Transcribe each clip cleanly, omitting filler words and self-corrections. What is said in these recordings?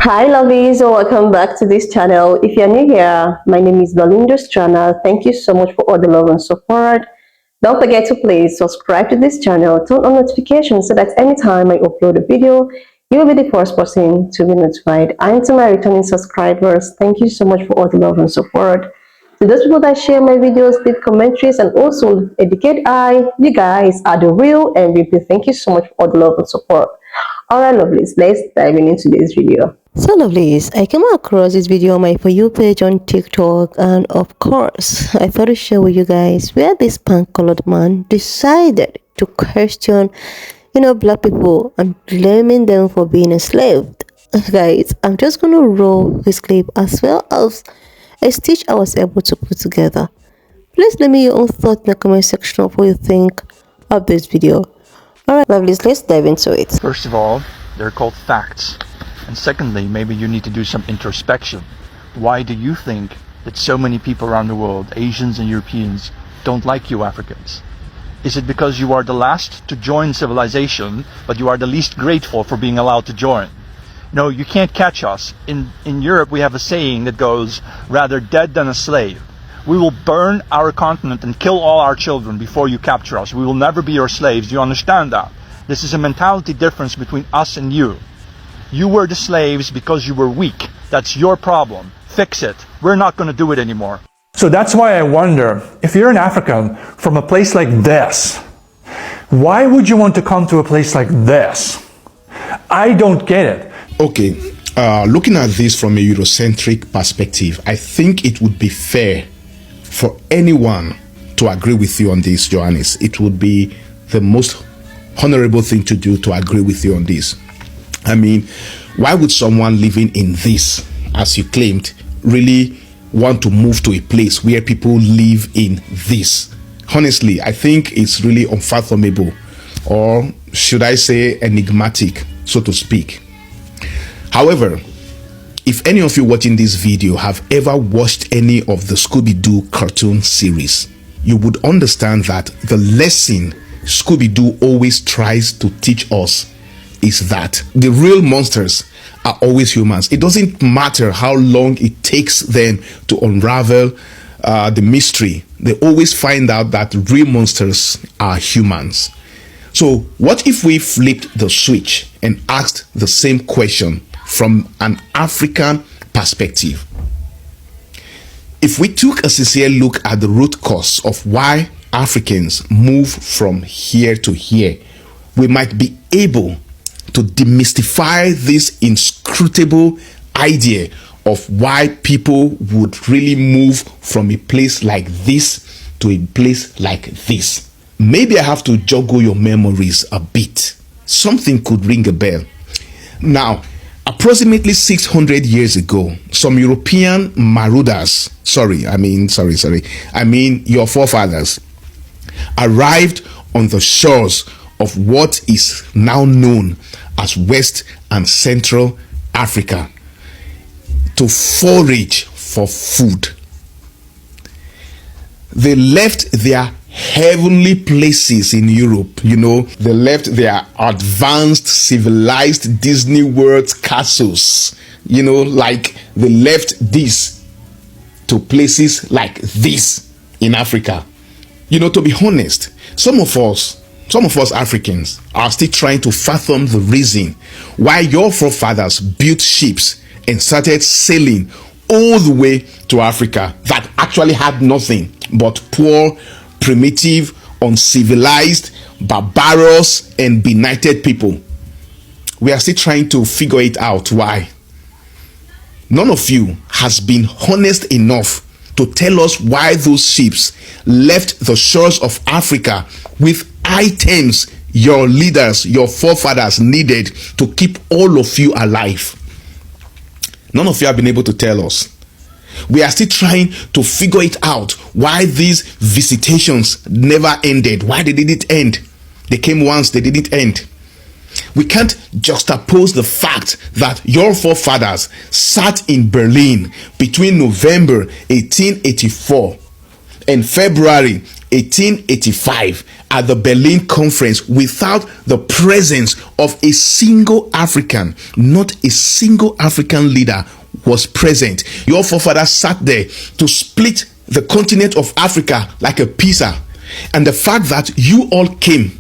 Hi lovelies, welcome back to this channel. If you're new here, my name is Belinda's channel. Thank you so much for all the love and support. Don't forget to please subscribe to this channel, turn on notifications so that anytime I upload a video, you will be the first person to be notified. And to my returning subscribers, thank you so much for all the love and support. To those people that share my videos, leave commentaries, and also educate you guys are the real MVP. Thank you so much for all the love and support. Alright lovelies, let's dive into this video. So lovelies, I came across this video on my For You page on TikTok, and of course, I thought to share with you guys where this pan-colored man decided to question, black people and blaming them for being enslaved. Guys, I'm just gonna roll this clip as well as a stitch I was able to put together. Please let me your own thought in the comment section of what you think of this video. Alright lovelies, let's dive into it. First of all, they're called facts. And secondly, maybe you need to do some introspection. Why do you think that so many people around the world, Asians and Europeans, don't like you Africans? Is it because you are the last to join civilization, but you are the least grateful for being allowed to join? No, you can't catch us. In Europe, we have a saying that goes, rather dead than a slave. We will burn our continent and kill all our children before you capture us. We will never be your slaves. Do you understand that? This is a mentality difference between us and you. You were the slaves because you were weak. That's your problem. Fix it. We're not going to do it anymore. So that's why I wonder, if you're an African from a place like this, why would you want to come to a place like this? I don't get it. Okay, looking at this from a Eurocentric perspective, I think it would be fair for anyone to agree with you on this, Johannes. It would be the most honorable thing to do to agree with you on this. I mean, why would someone living in this, as you claimed, really want to move to a place where people live in this? Honestly, I think it's really unfathomable, or should I say enigmatic, so to speak. However, if any of you watching this video have ever watched any of the Scooby-Doo cartoon series, you would understand that the lesson Scooby-Doo always tries to teach us is that the real monsters are always humans. It doesn't matter how long it takes them to unravel the mystery. They always find out that real monsters are humans. So what if we flipped the switch and asked the same question from an African perspective? If we took a sincere look at the root cause of why Africans move from here to here, we might be able to demystify this inscrutable idea of why people would really move from a place like this to a place like this. Maybe I have to joggle your memories a bit. Something could ring a bell. Now, approximately 600 years ago, some European marauders, I mean your forefathers, arrived on the shores of what is now known as West and Central Africa to forage for food. They left their heavenly places in Europe, they left their advanced, civilized Disney World castles, like they left this to places like this in Africa. To be honest, some of us Africans are still trying to fathom the reason why your forefathers built ships and started sailing all the way to Africa that actually had nothing but poor, primitive, uncivilized, barbarous, and benighted people. We are still trying to figure it out why. None of you has been honest enough to tell us why those ships left the shores of Africa with items your leaders, your forefathers needed to keep all of you alive. None of you have been able to tell us. We are still trying to figure it out why these visitations never ended. Why they didn't end? They came once, they didn't end. We can't juxtapose the fact that your forefathers sat in Berlin between November 1884 and February 1885 at the Berlin conference without the presence of a single African. Not a single African leader was present. Your forefathers sat there to split the continent of Africa like a pizza. And the fact that you all came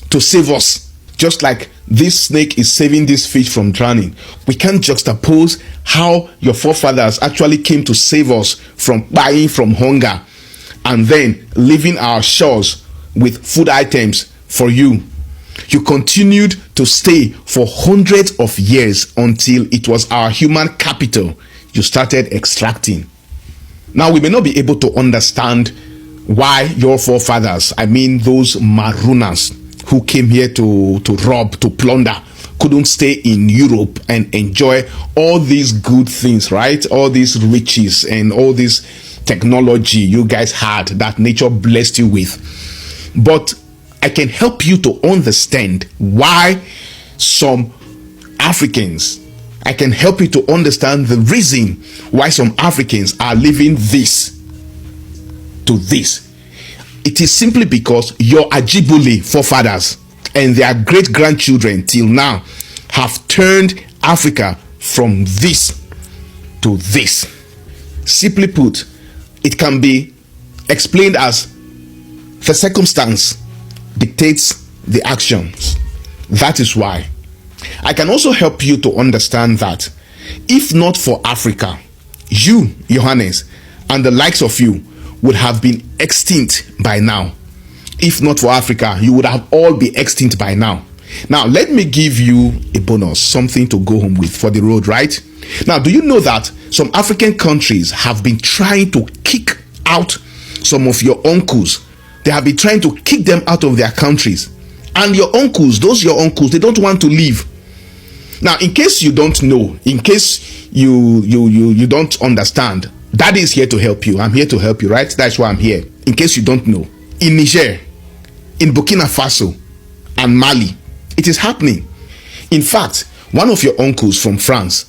to save us, just like this snake is saving this fish from drowning, we can't juxtapose how your forefathers actually came to save us from dying from hunger and then leaving our shores with food items for you. You continued to stay for hundreds of years until it was our human capital you started extracting. Now, we may not be able to understand why your forefathers, I mean those marooners who came here to rob, to plunder, couldn't stay in Europe and enjoy all these good things, right? All these riches and all this technology you guys had that nature blessed you with. But I can help you to understand why some Africans, I can help you to understand the reason why some Africans are leaving this to this. It is simply because your Ajibule forefathers and their great-grandchildren till now have turned Africa from this to this. Simply put, it can be explained as the circumstance dictates the actions. That is why. I can also help you to understand that if not for Africa, you, Johannes, and the likes of you would have been extinct by now. If not for Africa, you would have all been extinct by now. Now, let me give you a bonus, something to go home with for the road, right? Now, do you know that some African countries have been trying to kick out some of your uncles? They have been trying to kick them out of their countries. And your uncles, they don't want to leave. Now, in case you don't know, in case you don't understand, Daddy is here to help you. I'm here to help you, right? That's why I'm here. In case you don't know, in Niger, in Burkina Faso, and Mali, it is happening. In fact, one of your uncles from France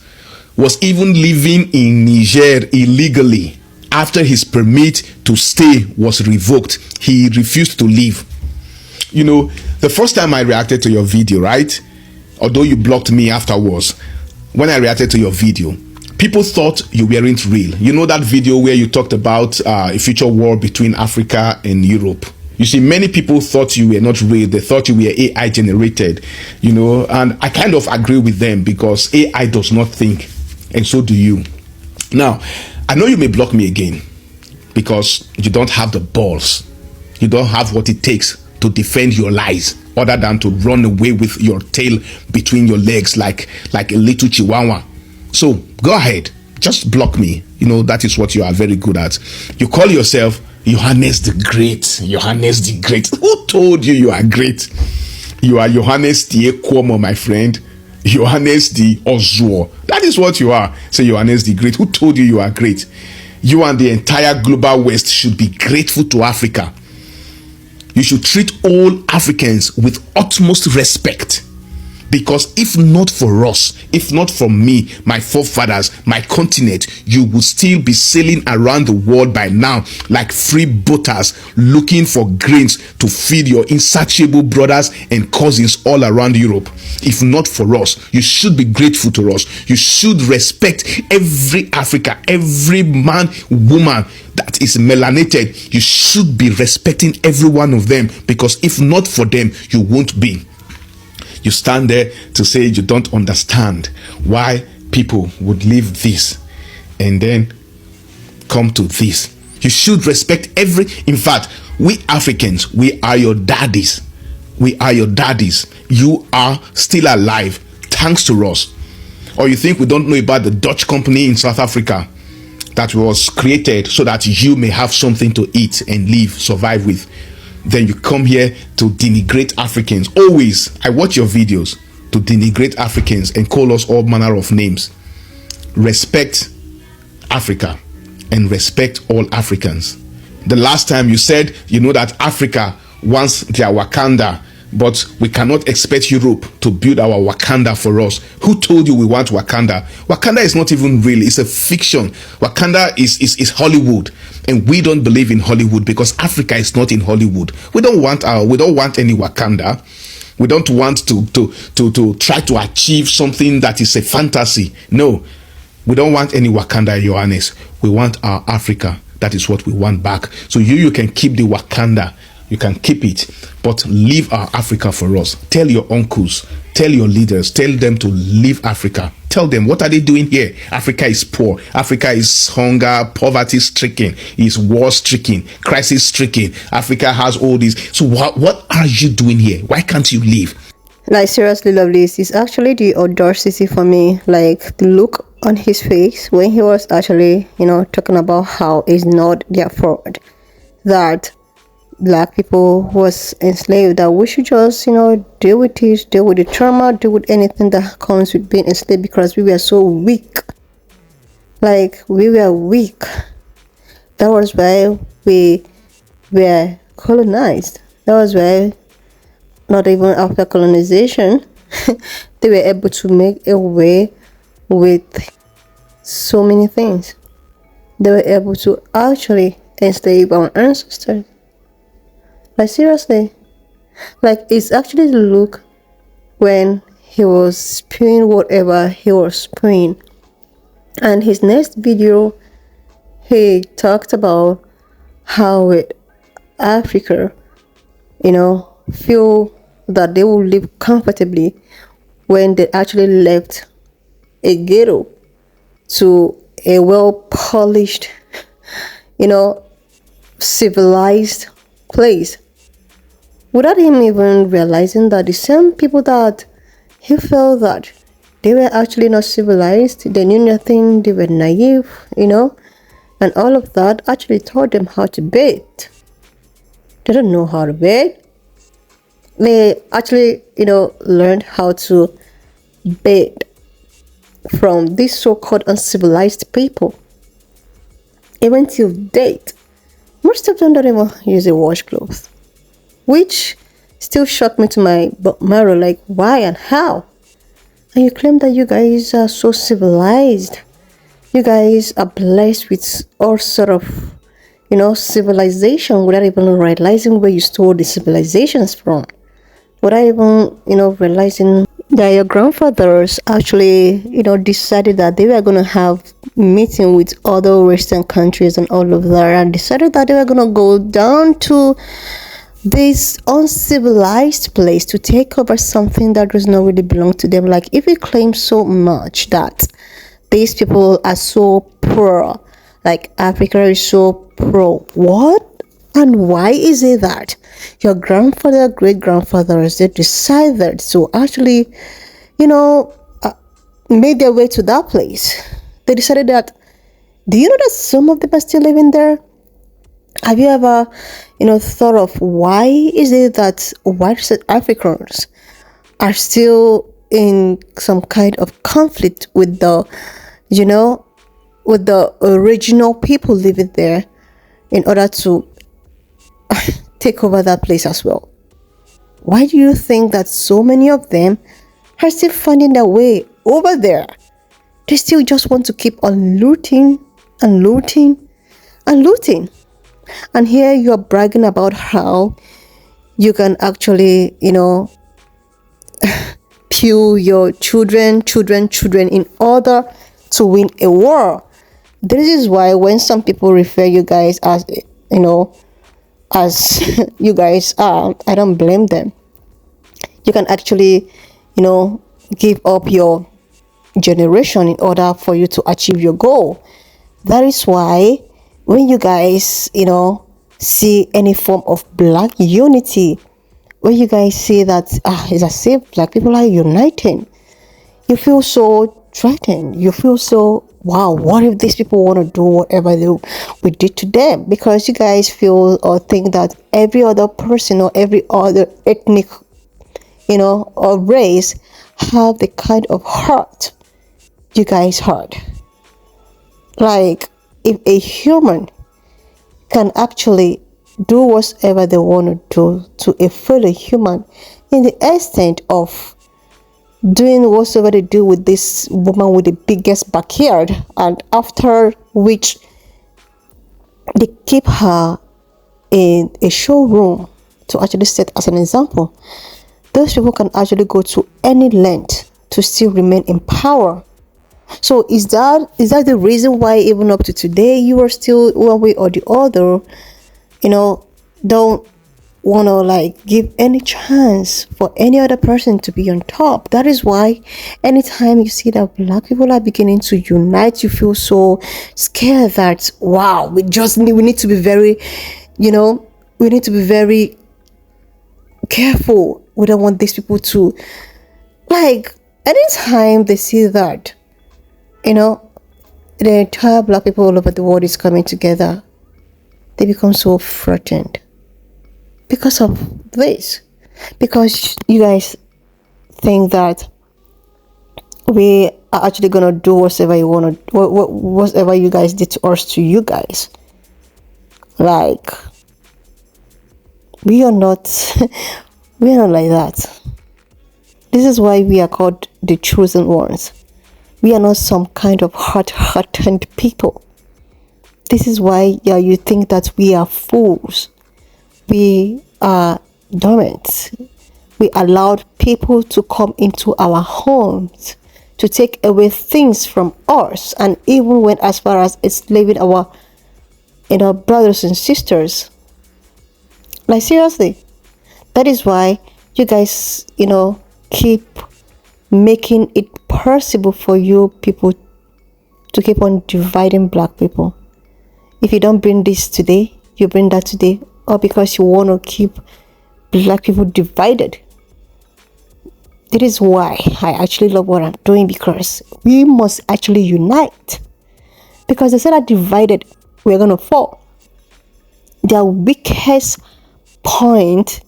was even living in Niger illegally. After his permit to stay was revoked, he refused to leave. You know, the first time I reacted to your video, right? Although you blocked me afterwards, when I reacted to your video, people thought you weren't real. You know that video where you talked about a future war between Africa and Europe? You see, many people thought you were not real. They thought you were AI generated, you know, and I kind of agree with them because AI does not think, and so do you. Now, I know you may block me again because you don't have the balls. You don't have what it takes to defend your lies other than to run away with your tail between your legs like a little chihuahua. So go ahead, just block me. You know, that is what you are very good at. You call yourself Johannes the Great. Johannes the Great. Who told you you are great? You are Johannes the Ekwomo, my friend. Johannes the Ozuo. That is what you are. Say Johannes the Great. Who told you you are great? You and the entire global West should be grateful to Africa. You should treat all Africans with utmost respect. Because if not for us, if not for me, my forefathers, my continent, you would still be sailing around the world by now like free boaters looking for grains to feed your insatiable brothers and cousins all around Europe. If not for us, you should be grateful to us. You should respect every Africa, every man, woman that is melanated. You should be respecting every one of them, because if not for them, you won't be. You stand there to say you don't understand why people would leave this and then come to this. You should respect in fact, we Africans, we are your daddies. We are your daddies. You are still alive thanks to us. Or you think we don't know about the Dutch company in South Africa that was created so that you may have something to eat and live, survive with? Then you come here to denigrate Africans. Always, I watch your videos to denigrate Africans and call us all manner of names. Respect Africa and respect all Africans. The last time you said, you know, that Africa wants their Wakanda But we cannot expect Europe to build our Wakanda for us. Who told you we want Wakanda? Wakanda is not even real. It's a fiction. Wakanda is Hollywood. And we don't believe in Hollywood because Africa is not in Hollywood. We don't want any Wakanda. We don't want to try to achieve something that is a fantasy. No, we don't want any Wakanda, Johannes. We want our Africa. That is what we want back. So you can keep the Wakanda. You can keep it, but leave our Africa for us. Tell your uncles, tell your leaders, tell them to leave Africa. Tell them, what are they doing here? Africa is poor. Africa is hunger, poverty stricken, is war stricken, crisis stricken. Africa has all this. So what are you doing here? Why can't you leave? Like, seriously, Lovelace, it's actually the audacity for me. Like, the look on his face when he was actually, talking about how it's not their fault that Black people was enslaved, that we should just, deal with it, deal with the trauma, deal with anything that comes with being enslaved, because we were so weak. Like, we were weak. That was why we were colonized. That was why, not even after colonization, they were able to make a way with so many things. They were able to actually enslave our ancestors. Like, seriously, like, it's actually the look when he was spewing whatever he was spewing. And his next video, he talked about how Africa, feel that they will live comfortably when they actually left a ghetto to a well-polished, civilized place, without him even realizing that the same people that he felt that they were actually not civilized, they knew nothing, they were naive, and all of that actually taught them how to bathe. They don't know how to bathe. They actually, learned how to bathe from these so-called uncivilized people. Even till date, most of them don't even use a washcloth, which still shocked me to my marrow. Like, why and how? And you claim that you guys are so civilized. You guys are blessed with all sort of, civilization, without even realizing where you stole the civilizations from. Without even, realizing that your grandfathers actually, decided that they were going to have meeting with other Western countries and all of that, and decided that they were going to go down to this uncivilized place to take over something that does not really belong to them. Like, if you claim so much that these people are so poor, like Africa is so poor, what and why is it that your grandfather, great-grandfathers, they decided to actually, made their way to that place? They decided that, do you know that some of them are still living there? Have you ever, thought of why is it that white Africans are still in some kind of conflict with the, with the original people living there in order to take over that place as well? Why do you think that so many of them are still finding their way over there? They still just want to keep on looting and looting and looting. And here you are bragging about how you can actually, pew your children in order to win a war. This is why when some people refer you guys as, as you guys are, I don't blame them. You can actually, give up your generation in order for you to achieve your goal. That is why when you guys, see any form of Black unity, when you guys see that it's as if Black people are uniting, you feel so threatened. You feel so, wow, what if these people want to do whatever we did to them? Because you guys feel or think that every other person or every other ethnic, or race have the kind of heart you guys had. Like, if a human can actually do whatever they want to do to a fellow human, in the extent of doing whatsoever they do with this woman with the biggest backyard, and after which they keep her in a showroom to actually set as an example. Those people can actually go to any length to still remain in power. So is that the reason why even up to today you are still one way or the other, don't want to like give any chance for any other person to be on top? That is why anytime you see that black people are beginning to unite, you feel so scared that wow, we need to be very, we need to be very careful. We don't want these people to, like, anytime they see that, the entire black people all over the world is coming together, they become so frightened because of this. Because you guys think that we are actually gonna do whatever you wanna, whatever you guys did to us, to you guys. Like, we are not we are not like that. This is why we are called the chosen ones. We are not some kind of hard-hearted people. This is why you think that we are fools. We are dormant. We allowed people to come into our homes to take away things from us, and even went as far as enslaving our brothers and sisters. Like, seriously. That is why you guys keep making it possible for you people to keep on dividing black people. If you don't bring this today, you bring that today, or because you want to keep black people divided. That is why I actually love what I'm doing, because we must actually unite. Because they said that divided, we're going to fall. Their weakest point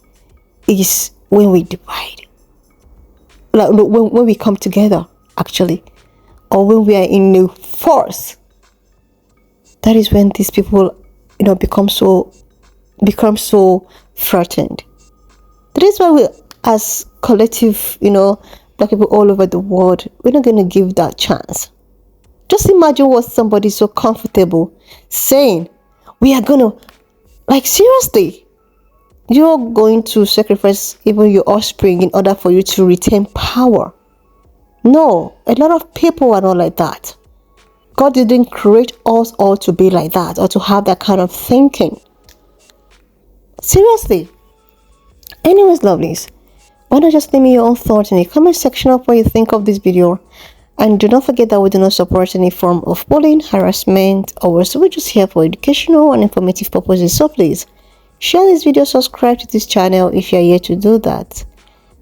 is when we divide. Like, when we come together, actually, or when we are in a force. That is when these people, become so frightened. That is why we, as collective, black people all over the world, we're not going to give that chance. Just imagine what somebody so comfortable saying, we are going to, like, seriously, you're going to sacrifice even your offspring in order for you to retain power. No, a lot of people are not like that. God didn't create us all to be like that, or to have that kind of thinking. Seriously. Anyways, lovelies, why not just leave me your own thoughts in the comment section of what you think of this video. And do not forget that we do not support any form of bullying, harassment, or worse. We're just here for educational and informative purposes. So please share this video, subscribe to this channel if you're here to do that.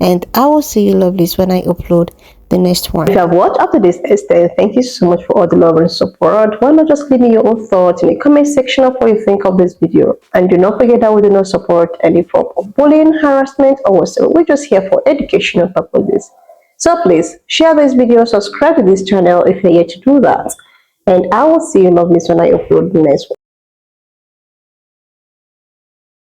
And I will see you lovelies when I upload the next one. If you have watched up to this extent, thank you so much for all the love and support. Why not just leave me your own thoughts in the comment section of what you think of this video. And do not forget that we do not support any form of bullying, harassment, or whatsoever. We're just here for educational purposes. So please share this video, subscribe to this channel if you're here to do that. And I will see you lovelies when I upload the next one.